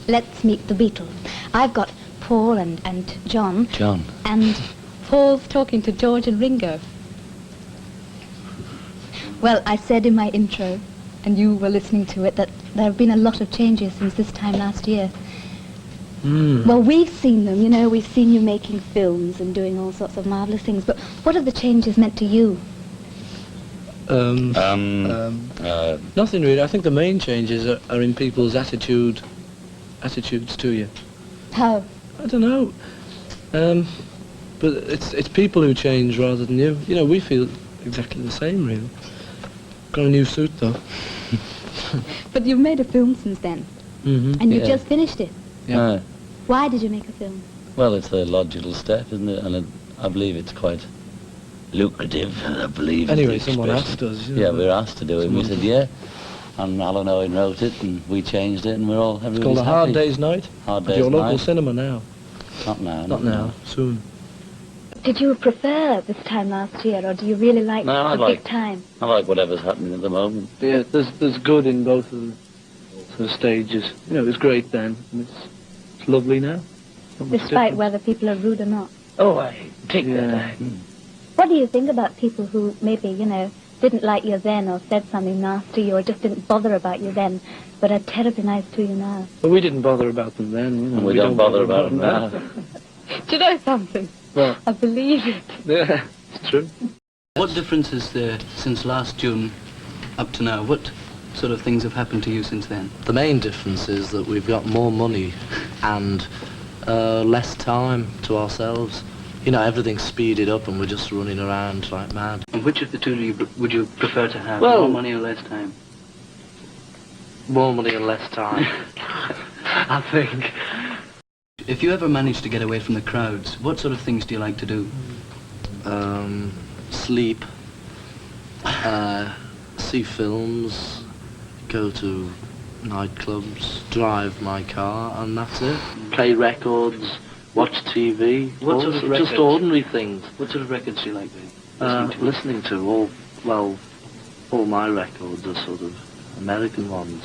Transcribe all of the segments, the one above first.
let's meet the Beatles. I've got Paul and John. John. And Paul's talking to George and Ringo. Well, I said in my intro, and you were listening to it, that there have been a lot of changes since this time last year. Well, we've seen them, you know, we've seen you making films and doing all sorts of marvellous things, but what have the changes meant to you? Nothing really. I think the main changes are in people's attitudes to you. How? I don't know. But it's people who change rather than you. You know, we feel exactly the same, really. Got a new suit, though. But you've made a film since then, and you just finished it. Yeah. Why did you make a film? Well, it's a logical step, isn't it? And I believe it's quite lucrative, I believe. Anyway, someone asked us. You know, yeah, we were asked to do it, and we said, yeah. And Alan Owen wrote it, and we changed it, and everybody's happy. It's called A Hard Day's Night. Hard At Day's your local Night. cinema now. Not now. Not now. Soon. Did you prefer this time last year, or do you really like big time? I like whatever's happening at the moment. Yeah, there's good in both of the stages. You know, it was great then, and it's lovely now. Despite whether people are rude or not. Oh, I take that. What do you think about people who maybe, you know, didn't like you then, or said something nasty to you, or just didn't bother about you then, but are terribly nice to you now? But we didn't bother about them then, you know. And we don't bother about them now. Do you know something? Well, I believe it. yeah, it's true. What difference is there since last June up to now? What sort of things have happened to you since then? The main difference is that we've got more money and less time to ourselves. You know, everything's speeded up and we're just running around like mad. And which of the two would you prefer to have? Well- More money or less time? More money and less time, I think. If you ever manage to get away from the crowds, what sort of things do you like to do? Sleep, see films, go to nightclubs, drive my car, and that's it. Play records, watch TV, What sort of records? just ordinary things. What sort of records do you like doing? Listening to all my records are sort of American ones.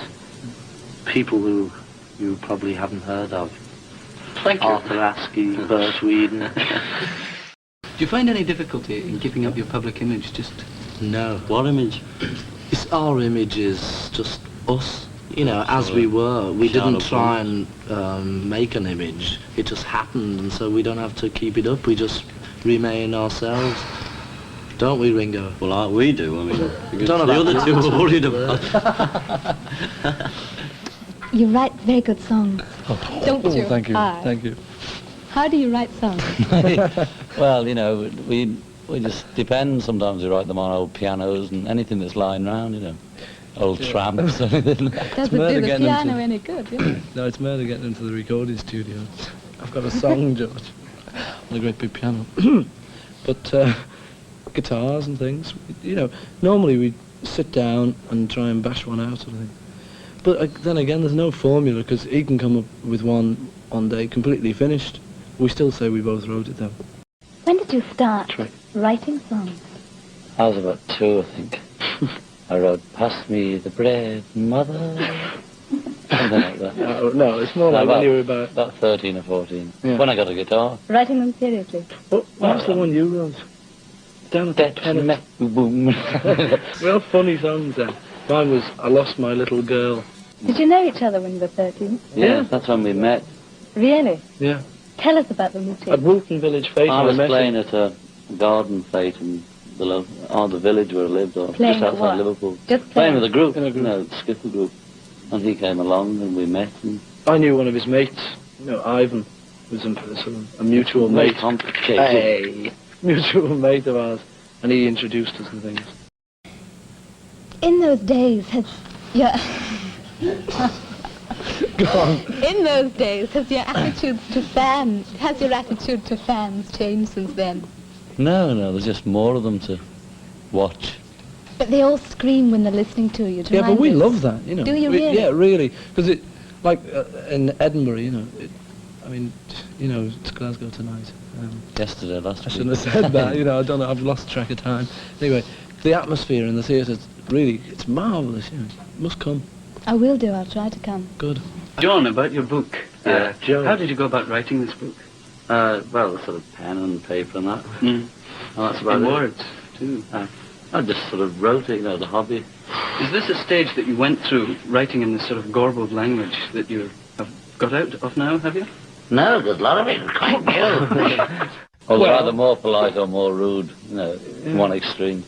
People who you probably haven't heard of. Thank you. Arthur Askey, Bert Whedon. Do you find any difficulty in keeping up your public image? Just No. What image? It's our image is just us, you know, as we were. We didn't try and make an image. It just happened, and so we don't have to keep it up. We just remain ourselves. Don't we, Ringo? Well, we do, I mean. Because Don't know the about other two that. are worried about. You write very good songs, don't you? Thank you. Ah. Thank you. How do you write songs? Well, you know, we just depend. Sometimes we write them on old pianos and anything that's lying around, you know. Old tramps, anything. Does it murder do the getting piano into- any good, you know? No, it's murder getting into the recording studio. I've got a song, George, on a great big piano. But guitars and things, you know, normally we sit down and try and bash one out, sort of thing. But then again, there's no formula, because he can come up with one day completely finished. We still say we both wrote it, though. When did you start Right. writing songs? I was about 2, I think. I wrote, "Pass me the bread, mother." Something like that. No, it's more like when you were about... About 13 or 14. Yeah. When I got a guitar. Writing them seriously? What was the one you wrote? Down at the pen. Boom. Real funny songs then. Mine was I Lost My Little Girl. Did you know each other when you were 13? Yeah, that's when we met. Really? Yeah. Tell us about the At meeting. Woolton Village Fete. I was met playing him. at a garden fete in the village where I lived, or Playing just at outside what? Liverpool. Just Playing with a group, In a group. no, the skiffle group. And he came along and we met, and I knew one of his mates, you know, Ivan, was sort of a mutual very mate. complicated. Hey, mutual mate of ours, and he introduced us and things. In those days, has your... Go on. In those days, has your attitude to fans changed since then? No, there's just more of them to watch. But they all scream when they're listening to you. Yeah, but we love that, you know. Do you really? Yeah, really, because it, like in Edinburgh, you know, I mean, you know, it's Glasgow tonight. Yesterday, last I week. shouldn't have said that, you know, I don't know, I've lost track of time. Anyway, the atmosphere in the theatre, really, it's marvellous, you know, must come. I will do. I'll try to come. Good. John, about your book. John. How did you go about writing this book? Well, sort of pen and paper and that. And that's about In it. words, too. I just sort of wrote it, as a hobby. Is this a stage that you went through, writing in this sort of garbled language that you have got out of now, have you? No, there's a lot of it quite new. Or rather more polite or more rude, from one extreme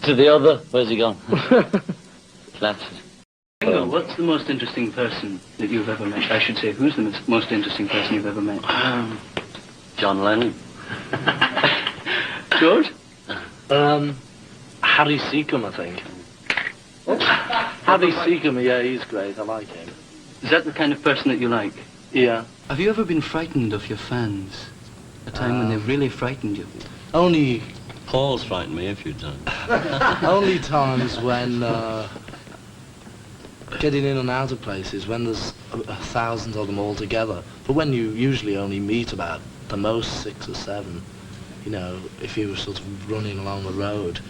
to the other. Where's he gone? Flat. Ringo, what's the most interesting person that you've ever met? I should say, who's the most interesting person you've ever met? John Lennon. George? Harry Seacombe, I think. Harry Seacombe, yeah, he's great. I like him. Is that the kind of person that you like? Yeah. Have you ever been frightened of your fans? A time when they've really frightened you? Only Paul's frightened me a few times. only times when getting in and out of places, when there's thousands of them all together. But when you usually only meet about the most 6 or 7, if you were sort of running along the road,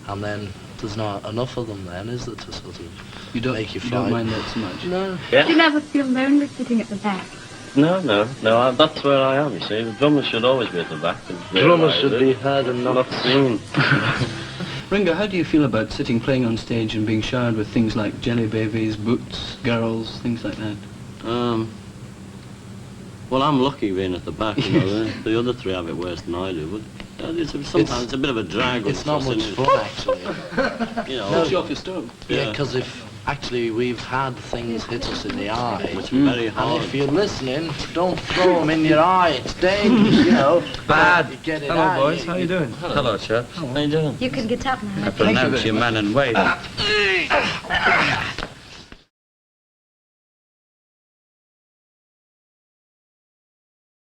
and then there's not enough of them then, is there, to sort of make you You don't frightened? mind that so much? No. Do you never feel lonely sitting at the back? No, that's where I am, you see. The drummer should always be at the back. Drummers should be heard and not seen. Ringo, how do you feel about playing on stage and being showered with things like jelly babies, boots, girls, things like that? Well, I'm lucky being at the back, the other 3 have it worse than I do, but sometimes it's a bit of a drag. It's not much fun, actually. Push you off your stove. Yeah, because actually we've had things hit us in the eye. Which is very And hard. if you're listening, don't throw them in your eye. It's dangerous, Bad. You get it Hello, out, boys. How you doing? Hello, chap. How you doing? You can get up now. I pronounce you man and weight.